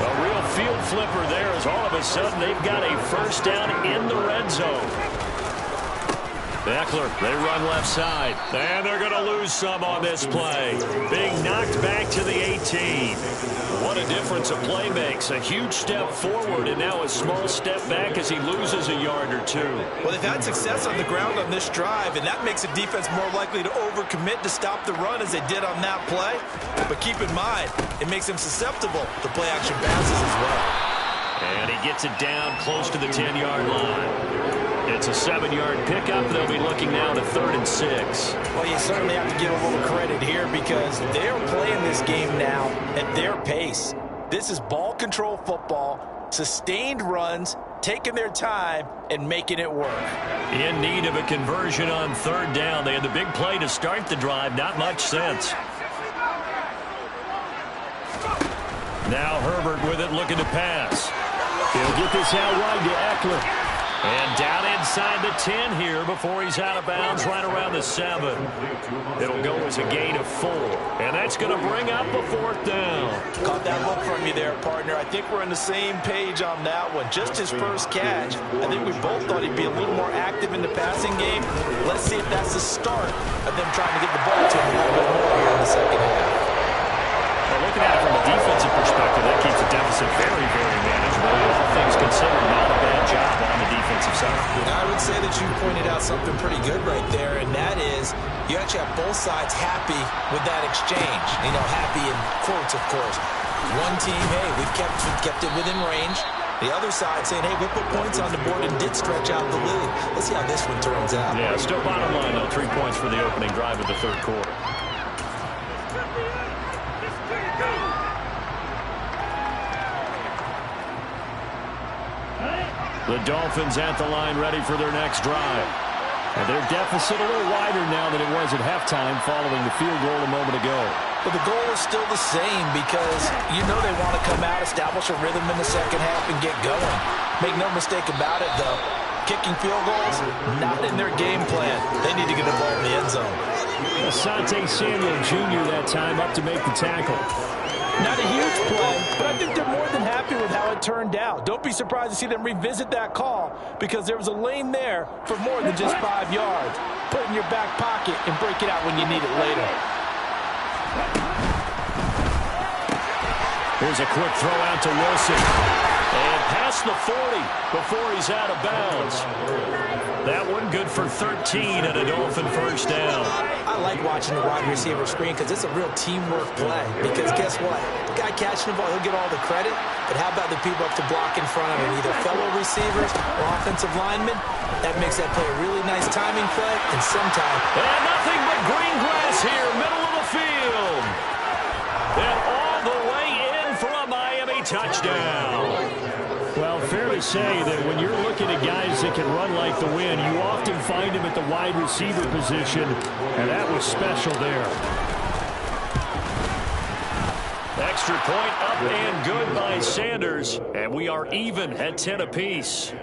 A real field flipper there as all of a sudden they've got a 1st down in the red zone. Eckler, they run left side. And they're going to lose some on this play. Being knocked back to the 18. What a difference a play makes. A huge step forward and now a small step back as he loses a yard or 2. Well, they've had success on the ground on this drive, and that makes a defense more likely to overcommit to stop the run as they did on that play. But keep in mind, it makes them susceptible to play-action passes as well. And he gets it down close to the 10-yard line. It's a 7-yard pickup. They'll be looking now to 3rd and 6. Well, you certainly have to give a little credit here because they're playing this game now at their pace. This is ball control football, sustained runs, taking their time, and making it work. In need of a conversion on 3rd down. They had the big play to start the drive. Not much sense. Now Herbert with it, looking to pass. He'll get this out wide to Eckler. And down inside the 10 here before he's out of bounds right around the 7. It'll go as a gain of 4. And that's going to bring up a 4th down. Caught that look from you there, partner. I think we're on the same page on that one. Just his first catch. I think we both thought he'd be a little more active in the passing game. Let's see if that's the start of them trying to get the ball to him a little bit more here in the second half. Well, looking at it from a defensive perspective, that keeps the deficit very, very manageable. All things considered, not a bad job on the defensive side. I would say that you pointed out something pretty good right there, and that is you actually have both sides happy with that exchange. You know, happy in quotes, of course. One team, hey, we've kept it within range. The other side saying, hey, we put points on the board and did stretch out the lead. Let's see how this one turns out. Yeah, still bottom line, though. 3 points for the opening drive of the third quarter. The Dolphins at the line ready for their next drive. And their deficit a little wider now than it was at halftime following the field goal a moment ago. But the goal is still the same because you know they want to come out, establish a rhythm in the second half, and get going. Make no mistake about it, though. Kicking field goals, not in their game plan. They need to get the ball in the end zone. Asante Samuel Jr. that time up to make the tackle. Not a huge play, but I think they're more than happy with how it turned out. Don't be surprised to see them revisit that call because there was a lane there for more than just 5 yards. Put it in your back pocket and break it out when you need it later. Here's a quick throw out to Wilson. And past the 40 before he's out of bounds. That one good for 13 and a Dolphin first down. I like watching the wide receiver screen because it's a real teamwork play. Because guess what? The guy catching the ball, he'll get all the credit. But how about the people up to block in front of him? Either fellow receivers or offensive linemen. That makes that play a really nice timing play. And sometimes... And nothing but green grass here, middle of the field. And all the way in for a Miami touchdown. Well, fair to say that when you're looking at guys that can run like the wind, you often find them at the wide receiver position, and that was special there. Extra point up and good by Sanders, and we are even at 10 apiece.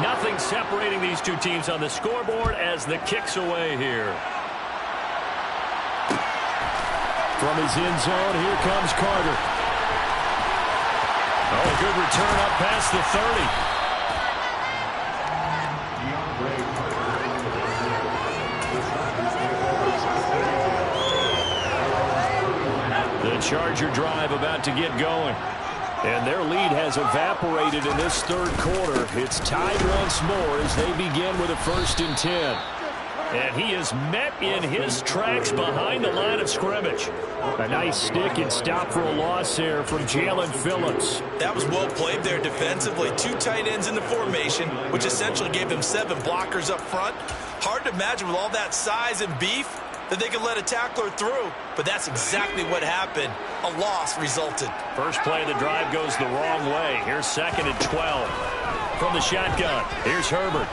Nothing separating these two teams on the scoreboard as the kick's away here. From his end zone, here comes Carter. Oh, a good return up past the 30. The Charger drive about to get going. And their lead has evaporated in this third quarter. It's tied once more as they begin with a 1st and 10. And he is met in his tracks behind the line of scrimmage. A nice stick and stop for a loss there from Jalen Phillips. That was well played there defensively. 2 tight ends in the formation, which essentially gave them 7 blockers up front. Hard to imagine with all that size and beef that they could let a tackler through. But that's exactly what happened. A loss resulted. First play of the drive goes the wrong way. Here's 2nd and 12. From the shotgun, here's Herbert.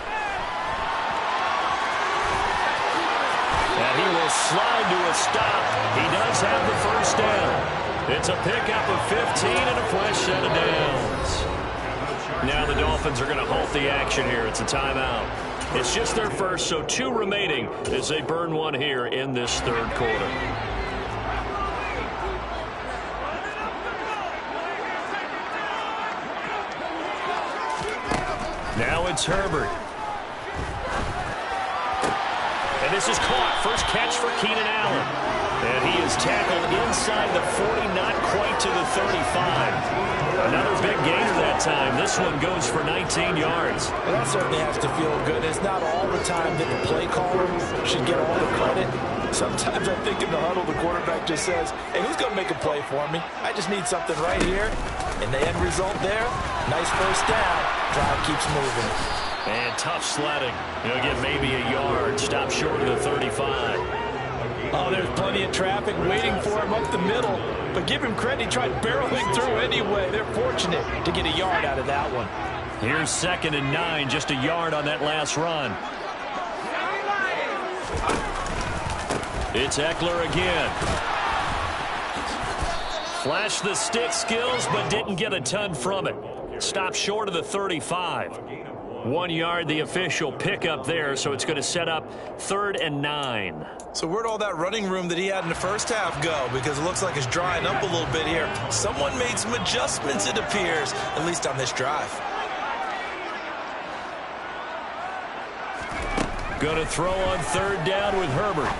And he will slide to a stop. He does have the first down. It's a pickup of 15 and a fresh set of downs. Now the Dolphins are going to halt the action here. It's a timeout. It's just their first, so 2 remaining as they burn one here in this third quarter. Now it's Herbert. And this is caught. First catch for Keenan Allen. And he is tackled inside the 40, not quite to the 35. Another big gainer that time. This one goes for 19 yards. Well, that certainly has to feel good. It's not all the time that the play caller should get all the credit. Sometimes I think in the huddle, the quarterback just says, hey, who's going to make a play for me? I just need something right here. And the end result there, nice first down. Drive keeps moving. And tough sledding. He'll get maybe a yard. Stop short of the 35. Oh, there's plenty of traffic waiting for him up the middle. But give him credit, he tried barreling through anyway. They're fortunate to get a yard out of that one. Here's 2nd and 9, just a yard on that last run. It's Eckler again. Flashed the stick skills, but didn't get a ton from it. Stopped short of the 35. 1 yard, the official pickup there, so it's going to set up 3rd and 9. So where'd all that running room that he had in the first half go? Because it looks like it's drying up a little bit here. Someone made some adjustments, it appears, at least on this drive. Going to throw on 3rd down with Herbert.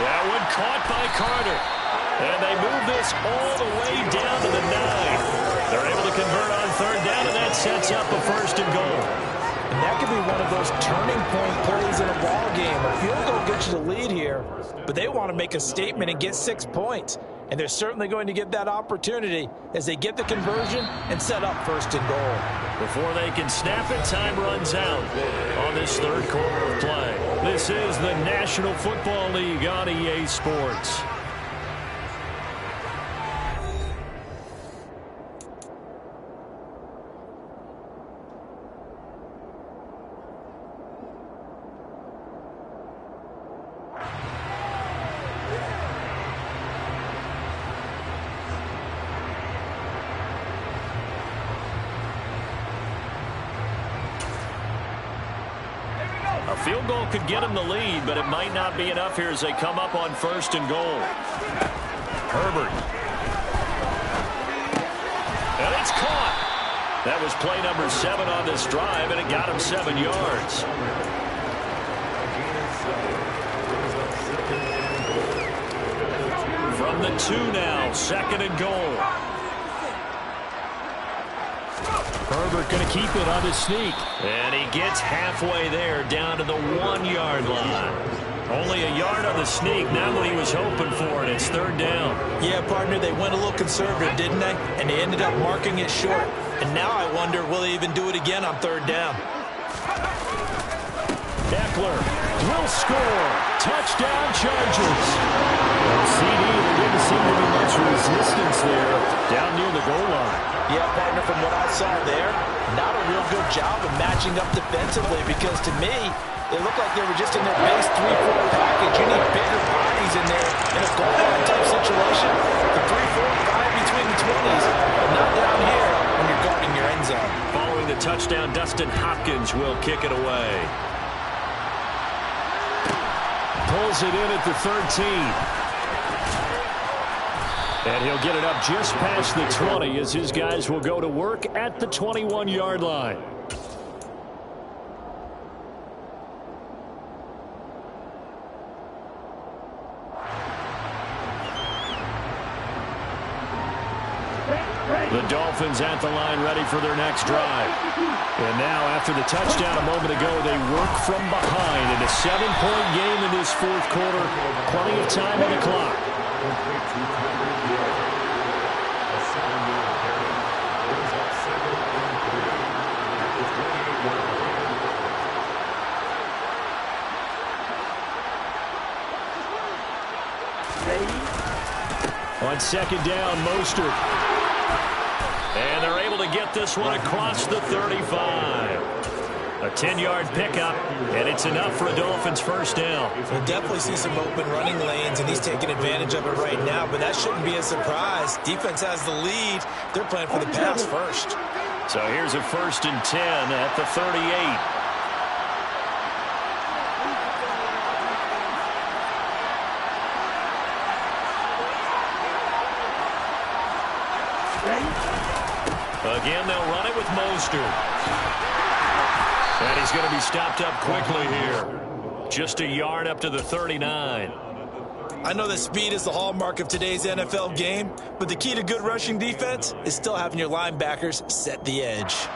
That one caught by Carter. And they move this all the way down to the 9. They're able to convert on 3rd down, and that sets up a 1st and goal. And that could be one of those turning point plays in a ball game. A field goal gets you the lead here, but they want to make a statement and get 6 points. And they're certainly going to get that opportunity as they get the conversion and set up 1st and goal. Before they can snap it, time runs out on this 3rd quarter of play. This is the National Football League on EA Sports. A field goal could get them the lead, but it might not be enough here as they come up on 1st and goal. Herbert. And it's caught. That was play number 7 on this drive, and it got him 7 yards. From the 2 now, 2nd and goal. Herbert going to keep it on his sneak. And he gets halfway there down to the 1 yard line. Only a yard on the sneak, not what he was hoping for, and it's 3rd down. Yeah, partner, they went a little conservative, didn't they? And they ended up marking it short. And now I wonder, will they even do it again on 3rd down? Eckler will score. Touchdown Chargers. Well, CD, there didn't seem to be much resistance there down near the goal line. Yeah, partner, from what I saw there, not a real good job of matching up defensively because to me, it looked like they were just in their base 3-4 package. You need bigger bodies in there in a goal line type situation. The 3, 4, 5 between the 20s, but not down here when you're guarding your end zone. Following the touchdown, Dustin Hopkins will kick it away. Pulls it in at the 13. And he'll get it up just past the 20 as his guys will go to work at the 21-yard line. The Dolphins at the line ready for their next drive. And now after the touchdown a moment ago, they work from behind in a 7-point game in this 4th quarter. Plenty of time on the clock. On 2nd down, Mostert. And they're able to get this one across the 35. A 10-yard pickup, and it's enough for a Dolphins 1st down. We'll definitely see some open running lanes, and he's taking advantage of it right now, but that shouldn't be a surprise. Defense has the lead. They're playing for the pass first. So here's a 1st and 10 at the 38. Again, they'll run it with Mostert. And he's going to be stopped up quickly here. Just a yard up to the 39. I know that speed is the hallmark of today's NFL game, but the key to good rushing defense is still having your linebackers set the edge.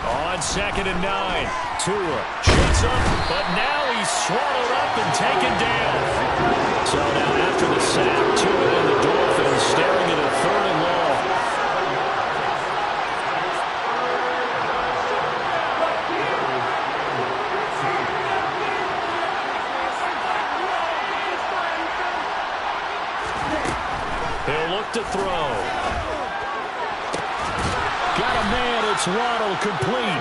On 2nd and 9, Tua shoots up, but now he's swallowed up and taken down. So now after the sack, Tua and the Dolphins staring at a 3rd and long. He'll look to throw. It's Waddle complete.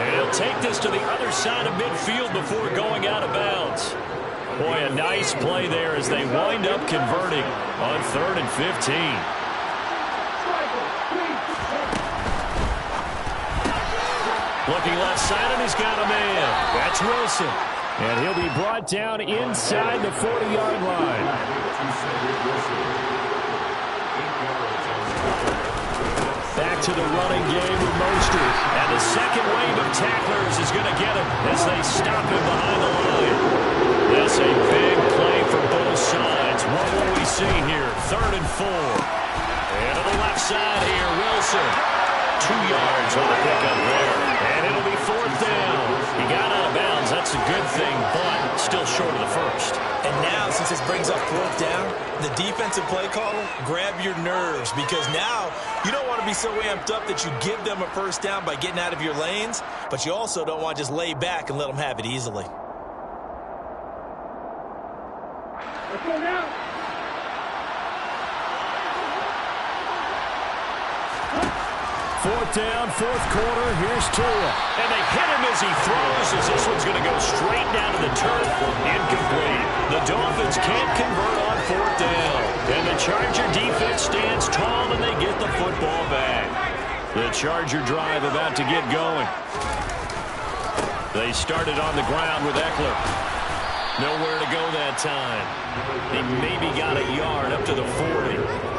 And he'll take this to the other side of midfield before going out of bounds. Boy, a nice play there as they wind up converting on 3rd and 15. Looking left side, and he's got a man. That's Wilson. And he'll be brought down inside the 40-yard line. Back to the running game with Mostert. And the second wave of tacklers is going to get him as they stop him behind the line. That's a big play for both sides. What will we see here? 3rd and 4. And to the left side here, Wilson. 2 yards on the pickup there. And it'll be 4th down. He got out of bounds. That's a good thing, but still short of the first. And now, since this brings up 4th down, the defensive play caller, grab your nerves, because now you don't want to be so amped up that you give them a 1st down by getting out of your lanes, but you also don't want to just lay back and let them have it easily. Let's go now. 4th down, 4th quarter. Here's Tua. And they hit him as he throws, as this one's going to go straight down to the turf. Incomplete. The Dolphins can't convert on 4th down. And the Charger defense stands tall, and they get the football back. The Charger drive about to get going. They started on the ground with Eckler. Nowhere to go that time. They maybe got a yard up to the 40.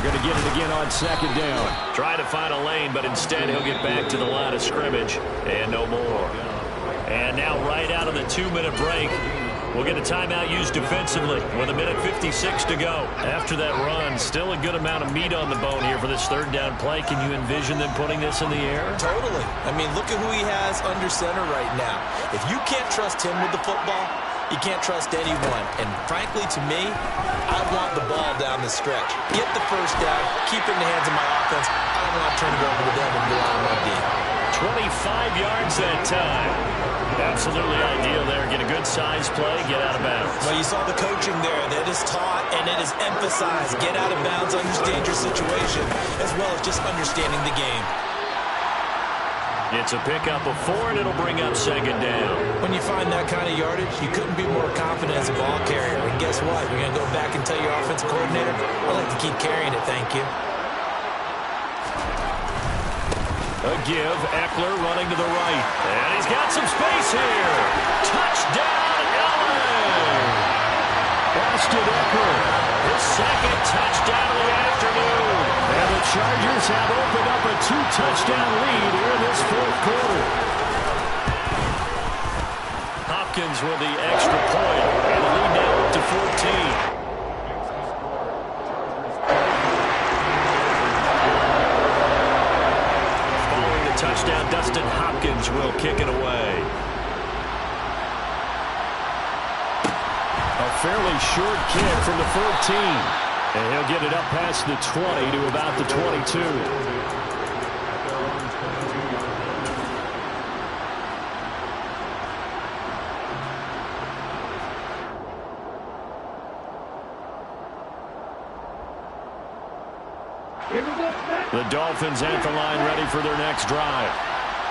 Going to get it again on 2nd down. Try to find a lane, but instead he'll get back to the line of scrimmage. And no more. And now right out of the 2-minute break, we'll get a timeout used defensively with 1:56 to go. After that run, still a good amount of meat on the bone here for this 3rd down play. Can you envision them putting this in the air? Totally. I mean, look at who he has under center right now. If you can't trust him with the football, you can't trust anyone. And frankly, to me, I want the ball down the stretch. Get the 1st down, keep it in the hands of my offense. I don't want to turn it over to them and rely on my D. 25 yards that time. Absolutely ideal there. Get a good size play, get out of bounds. Well, you saw the coaching there. That is taught and it is emphasized. Get out of bounds, understand your situation, as well as just understanding the game. It's a pickup of 4, and it'll bring up 2nd down. When you find that kind of yardage, you couldn't be more confident as a ball carrier. And guess what? You're going to go back and tell your offensive coordinator, I like to keep carrying it, thank you. A give, Eckler running to the right. And he's got some space here. Touchdown, Allen! Austin Eckler, his 2nd touchdown of the afternoon. And the Chargers have opened up a 2-touchdown lead here in this 4th quarter. Hopkins with the extra point. And the lead now up to 14. Touchdown, Dustin Hopkins will kick it away. A fairly short kick from the 14. And he'll get it up past the 20 to about the 22. The Dolphins at the line ready for their next drive.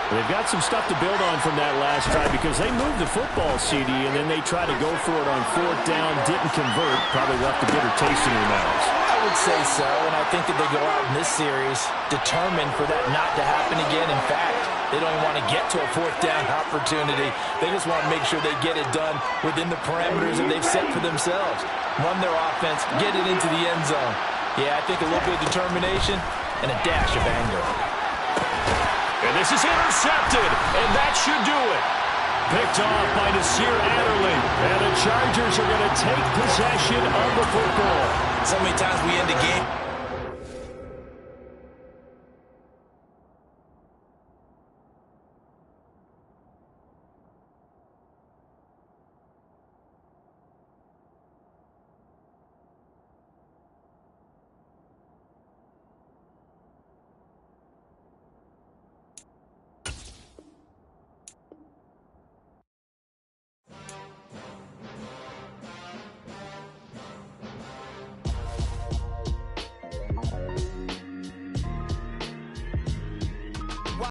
They've got some stuff to build on from that last drive because they moved the football, CD, and then they tried to go for it on 4th down, didn't convert, probably left a bitter taste in their mouths. I would say so, and I think that they go out in this series determined for that not to happen again. In fact, they don't even want to get to a 4th down opportunity. They just want to make sure they get it done within the parameters that they've set for themselves. Run their offense, get it into the end zone. Yeah, I think a little bit of determination and a dash of anger. And this is intercepted, and that should do it. Picked off by Nasir Adderley, and the Chargers are going to take possession of the football. So many times we end a game